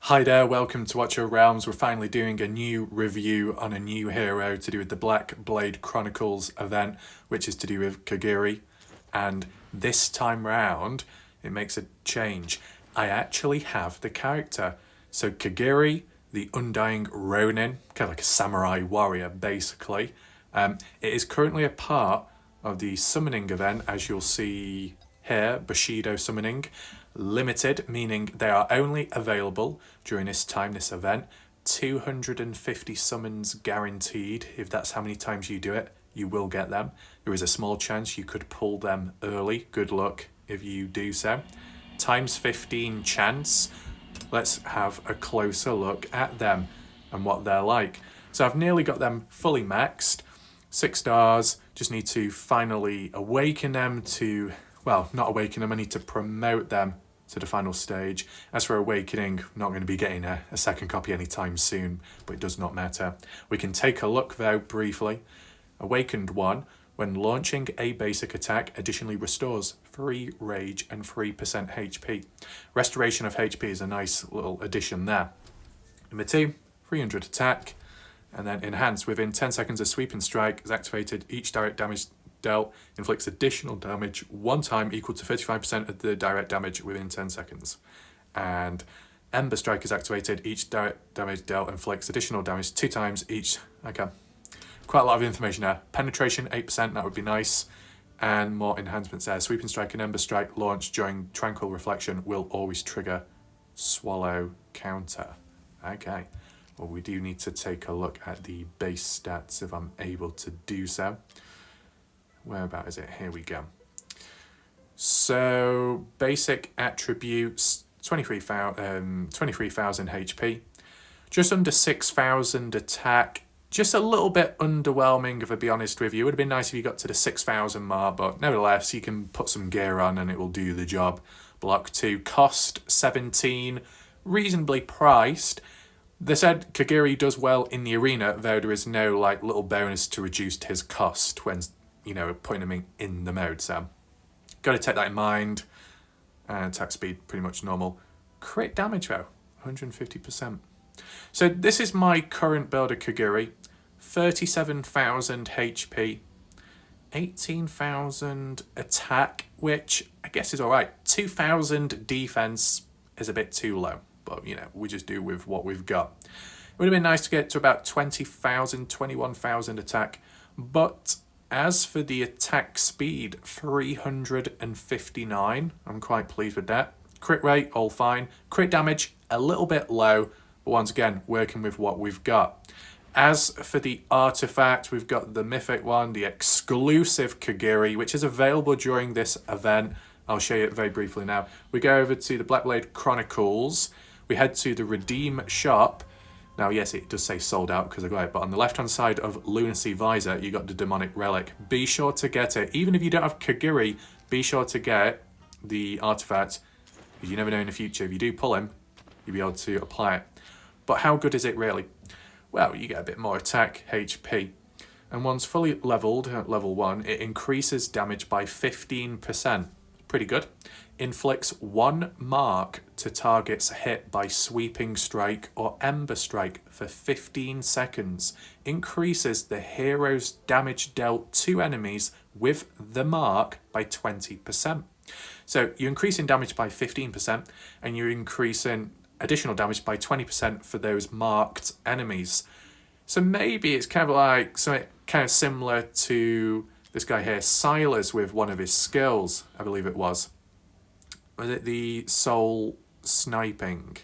Hi there, welcome to Watch Your Realms. We're finally doing a new review on a new hero to do with the Black Blade Chronicles event, which is to do with Kigiri. And this time round, it makes a change. I actually have the character. So Kigiri, the Undying Ronin, kind of like a samurai warrior, basically. It is currently a part of the summoning event, as you'll see here, Bushido Summoning. Limited, meaning they are only available during this event. 250 summons guaranteed. If that's how many times you do it, you will get them. There is a small chance you could pull them early. Good luck if you do so. Times 15 chance. Let's have a closer look at them and what they're like. So I've nearly got them fully maxed. 6 stars. Just need to finally awaken them to, well, not awaken them, I need to promote them to the final stage. As for Awakening, not going to be getting a second copy anytime soon, but it does not matter. We can take a look though briefly. Awakened 1, when launching a basic attack, additionally restores 3 rage and 3% HP. Restoration of HP is a nice little addition there. Number 2, 300 attack, and then enhanced within 10 seconds a sweeping strike is activated. Each direct damage dealt inflicts additional damage one time equal to 35% of the direct damage within 10 seconds. And Ember Strike is activated. Each direct damage dealt inflicts additional damage 2 times each. Okay, quite a lot of information there. Penetration 8%, that would be nice. And more enhancements there. Sweeping Strike and Ember Strike launched during Tranquil Reflection will always trigger Swallow counter. Okay, well, we do need to take a look at the base stats if I'm able to do so. Whereabout is it? Here we go. So basic attributes, 23,000 HP, just under 6,000 attack, just a little bit underwhelming if I be honest with you. It would have been nice if you got to the 6,000 mark, but nevertheless you can put some gear on and it will do the job. Block 2, cost 17, reasonably priced. They said Kigiri does well in the arena, though there is no like little bonus to reduce his cost when putting him in the mode, so got to take that in mind. And attack speed, pretty much normal. Crit damage though, 150%. So this is my current build of Kigiri. 37,000 HP, 18,000 attack, which I guess is alright. 2,000 defense is a bit too low, but we just do with what we've got. It would have been nice to get to about 20,000, 21,000 attack, but as for the attack speed, 359. I'm quite pleased with that. Crit rate, all fine. Crit damage, a little bit low, but once again, working with what we've got. As for the artifact, we've got the mythic one, the exclusive Kigiri, which is available during this event. I'll show you it very briefly now. We go over to the Black Blade Chronicles. We head to the Redeem shop. Now, yes, it does say sold out because I got it, but on the left-hand side of Lunacy Visor, you got the Demonic Relic. Be sure to get it. Even if you don't have Kigiri, be sure to get the artifact, because you never know in the future. If you do pull him, you'll be able to apply it. But how good is it really? Well, you get a bit more attack, HP. And once fully leveled at level 1, it increases damage by 15%. Pretty good. Inflicts 1 mark to targets hit by Sweeping Strike or Ember Strike for 15 seconds. Increases the hero's damage dealt to enemies with the mark by 20%. So you're increasing damage by 15% and you're increasing additional damage by 20% for those marked enemies. So maybe it's kind of like something kind of similar to this guy here, Silas, with one of his skills, I believe it was. Was it the soul sniping?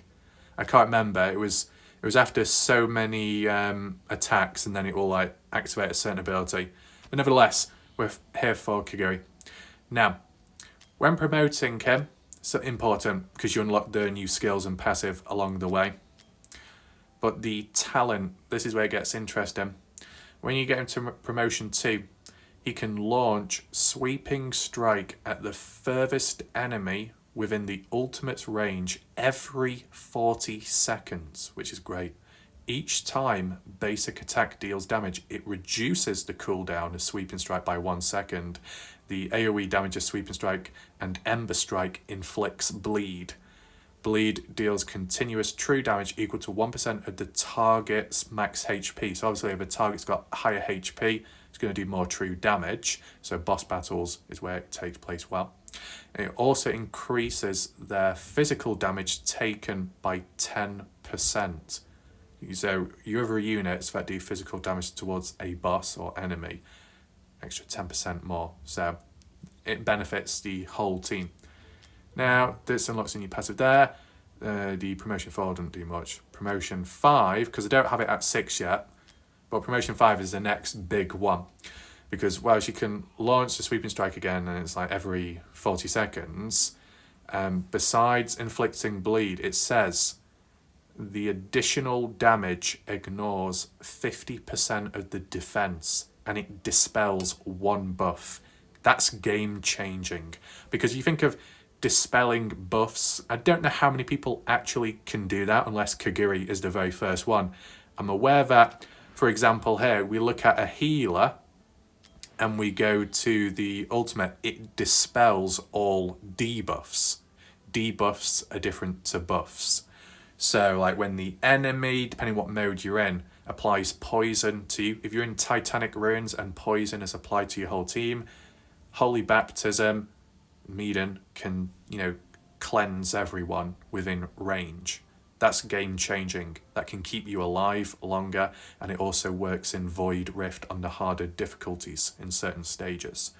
I can't remember. It was after so many attacks, and then it will like activate a certain ability. But nevertheless, we're here for Kigiri. Now, when promoting him, it's important because you unlock the new skills and passive along the way. But the talent, this is where it gets interesting. When you get into promotion 2, he can launch Sweeping Strike at the furthest enemy within the ultimate's range every 40 seconds, which is great. Each time basic attack deals damage, it reduces the cooldown of Sweeping Strike by 1 second. The AoE damage of Sweeping Strike and Ember Strike inflicts bleed. Bleed deals continuous true damage equal to 1% of the target's max HP. So obviously if a target's got higher HP, it's going to do more true damage. So boss battles is where it takes place well. And it also increases their physical damage taken by 10%. So your other units that do physical damage towards a boss or enemy, extra 10% more. So it benefits the whole team. Now, this unlocks a new passive there. The promotion 4 doesn't do much. Promotion 5, because I don't have it at 6 yet, but promotion 5 is the next big one. Because whilst you can launch the sweeping strike again, and it's like every 40 seconds, besides inflicting bleed, it says the additional damage ignores 50% of the defense, and it dispels one buff. That's game changing, because you think of dispelling buffs. I don't know how many people actually can do that unless Kigiri is the very first one. I'm aware that, for example, here we look at a healer and we go to the ultimate, it dispels all debuffs. Debuffs are different to buffs. So like when the enemy, depending what mode you're in, applies poison to you, if you're in Titanic Ruins and poison is applied to your whole team, Holy Baptism, Medan can, cleanse everyone within range. That's game changing. That can keep you alive longer, and it also works in Void Rift on the harder difficulties in certain stages.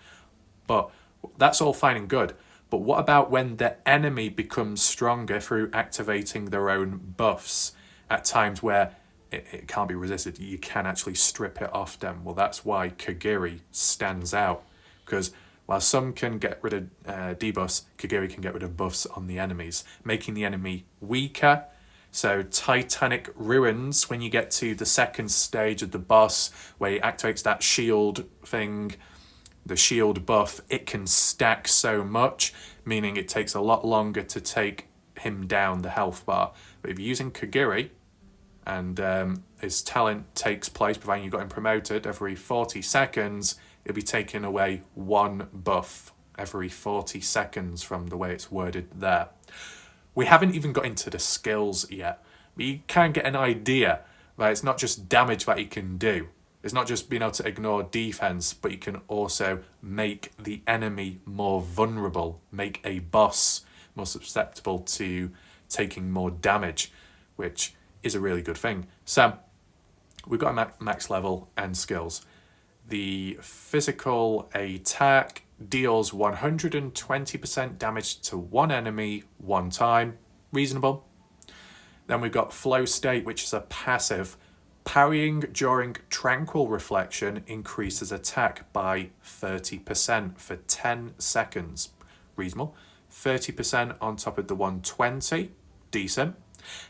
But that's all fine and good. But what about when the enemy becomes stronger through activating their own buffs at times where it can't be resisted? You can actually strip it off them. Well, that's why Kigiri stands out, because while some can get rid of debuffs, Kigiri can get rid of buffs on the enemies, making the enemy weaker. So Titanic Ruins, when you get to the second stage of the boss, where he activates that shield thing, the shield buff, it can stack so much, meaning it takes a lot longer to take him down the health bar. But if you're using Kigiri, and his talent takes place, providing you got him promoted, every 40 seconds, it'll be taking away one buff every 40 seconds from the way it's worded there. We haven't even got into the skills yet, but you can get an idea that it's not just damage that he can do. It's not just being able to ignore defense, but you can also make the enemy more vulnerable, make a boss more susceptible to taking more damage, which is a really good thing. So we've got a max level and skills. The physical attack deals 120% damage to one enemy one time. Reasonable. Then we've got Flow State, which is a passive. Parrying during Tranquil Reflection increases attack by 30% for 10 seconds. Reasonable. 30% on top of the 120. Decent.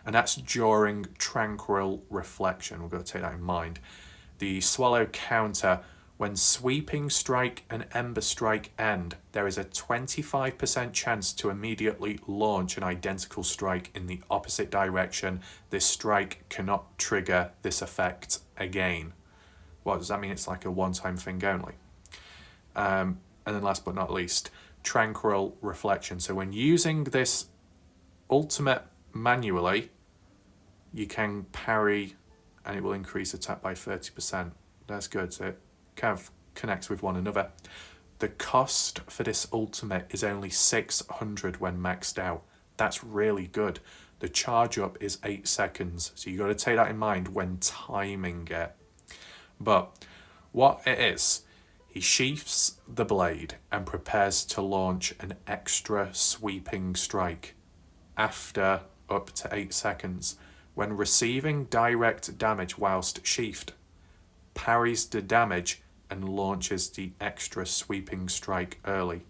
And that's during Tranquil Reflection. We've got to take that in mind. The Swallow counter. When Sweeping Strike and Ember Strike end, there is a 25% chance to immediately launch an identical strike in the opposite direction. This strike cannot trigger this effect again. What does that mean? It's like a one-time thing only. And then last but not least, Tranquil Reflection. So when using this ultimate manually, you can parry and it will increase attack by 30%. That's good. So it kind of connects with one another. The cost for this ultimate is only 600 when maxed out. That's really good. The charge up is 8 seconds, so you got to take that in mind when timing it. But what it is, he sheaths the blade and prepares to launch an extra sweeping strike after up to 8 seconds. When receiving direct damage whilst sheathed, parries the damage and launches the extra sweeping strike early.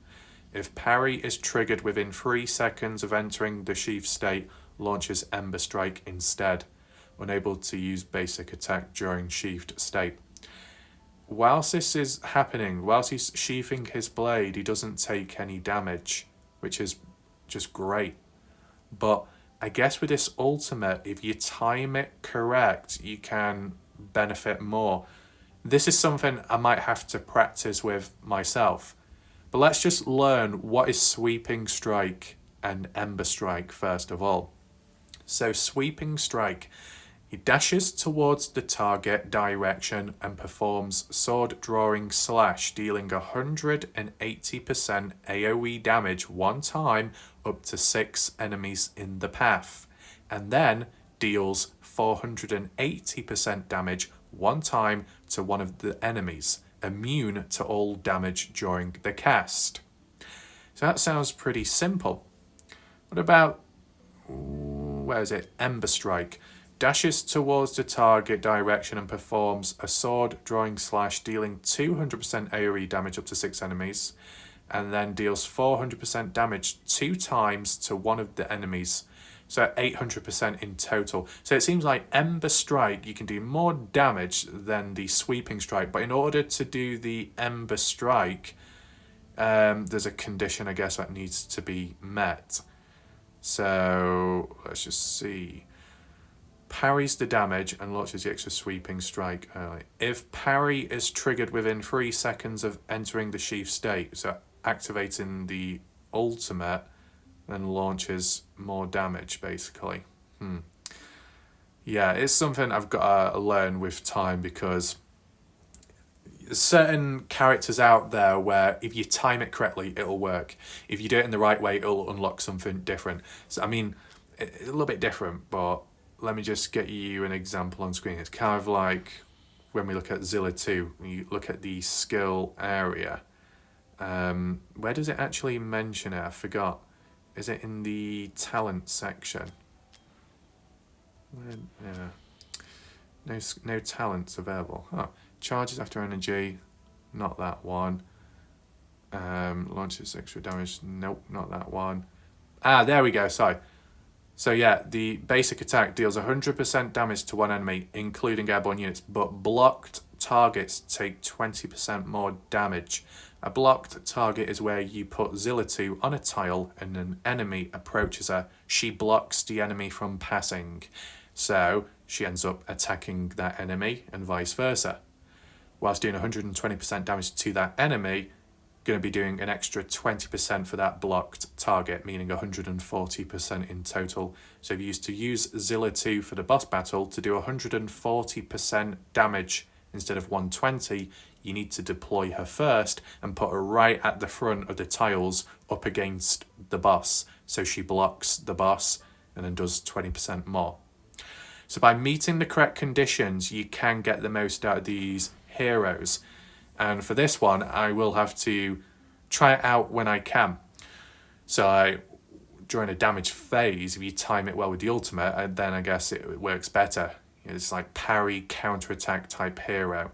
If parry is triggered within 3 seconds of entering the sheath state, launches Ember Strike instead, unable to use basic attack during sheathed state. Whilst this is happening, whilst he's sheathing his blade, he doesn't take any damage, which is just great. But I guess with this ultimate, if you time it correct, you can benefit more. This is something I might have to practice with myself. But let's just learn what is Sweeping Strike and Ember Strike first of all. So Sweeping Strike. He dashes towards the target direction and performs Sword Drawing Slash, dealing 180% AoE damage one time up to 6 enemies in the path, and then deals 480% damage one time to one of the enemies, immune to all damage during the cast. So that sounds pretty simple. What about, where is it? Ember Strike. Dashes towards the target direction and performs a sword drawing slash, dealing 200% AoE damage up to 6 enemies, and then deals 400% damage 2 times to one of the enemies. So 800% in total. So it seems like Ember Strike, you can do more damage than the Sweeping Strike, but in order to do the Ember Strike, there's a condition, I guess, that needs to be met. So let's just see. Parries the damage and launches the extra Sweeping Strike early. If parry is triggered within 3 seconds of entering the sheath state, so activating the ultimate, then launches more damage, basically. Yeah, it's something I've got to learn with time, because there's certain characters out there where if you time it correctly, it'll work. If you do it in the right way, it'll unlock something different. So, I mean, it's a little bit different, but let me just get you an example on screen. It's kind of like when we look at Zilla 2, you look at the skill area. Where does it actually mention it? I forgot. Is it in the talent section? Yeah. No talents available. Oh, charges after energy, not that one. Launches extra damage, nope, not that one. Ah, there we go, sorry. So yeah, the basic attack deals 100% damage to one enemy, including airborne units, but blocked targets take 20% more damage. A blocked target is where you put Zilla 2 on a tile and an enemy approaches her. She blocks the enemy from passing, so she ends up attacking that enemy and vice versa. Whilst doing 120% damage to that enemy, going to be doing an extra 20% for that blocked target, meaning 140% in total. So if you used to use Zilla 2 for the boss battle to do 140% damage instead of 120, you need to deploy her first and put her right at the front of the tiles up against the boss, so she blocks the boss and then does 20% more. So by meeting the correct conditions, you can get the most out of these heroes. And for this one, I will have to try it out when I can. So during a damage phase, if you time it well with the ultimate, then I guess it works better. It's like parry, counterattack type hero.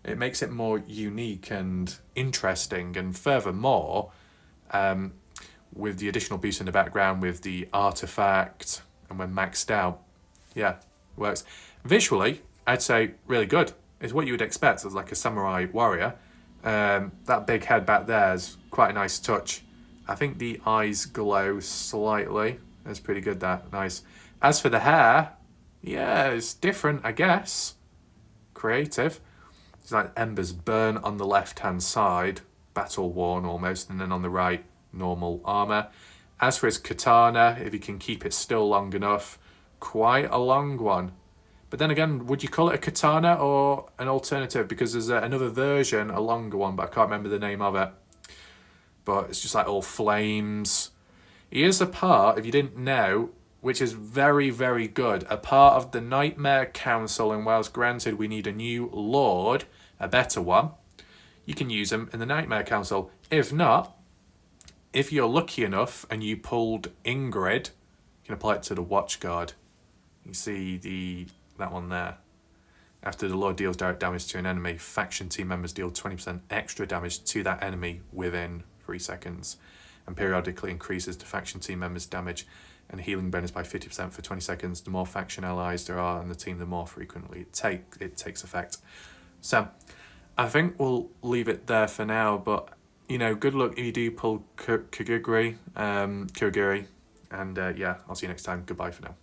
It makes it more unique and interesting. And furthermore, with the additional boost in the background, with the artifact, and when maxed out, yeah, works. Visually, I'd say really good. It's what you would expect as like a samurai warrior. That big head back there is quite a nice touch. I think the eyes glow slightly. That's pretty good, that. Nice. As for the hair, yeah, it's different, I guess. Creative. It's like embers burn on the left-hand side, battle-worn almost, and then on the right, normal armour. As for his katana, if he can keep it still long enough, quite a long one. But then again, would you call it a katana or an alternative? Because there's another version, a longer one, but I can't remember the name of it. But it's just like all flames. He is a part, if you didn't know, which is very, very good, a part of the Nightmare Council, and whilst granted we need a new lord, a better one, you can use him in the Nightmare Council. If not, if you're lucky enough and you pulled Ingrid, you can apply it to the Watchguard. You see that one there. After the Lord deals direct damage to an enemy, faction team members deal 20% extra damage to that enemy within 3 seconds, and periodically increases the faction team members' damage and healing bonus by 50% for 20 seconds. The more faction allies there are in the team, the more frequently it takes effect. So I think we'll leave it there for now, but good luck if you do pull Kigiri, and yeah, I'll see you next time. Goodbye for now.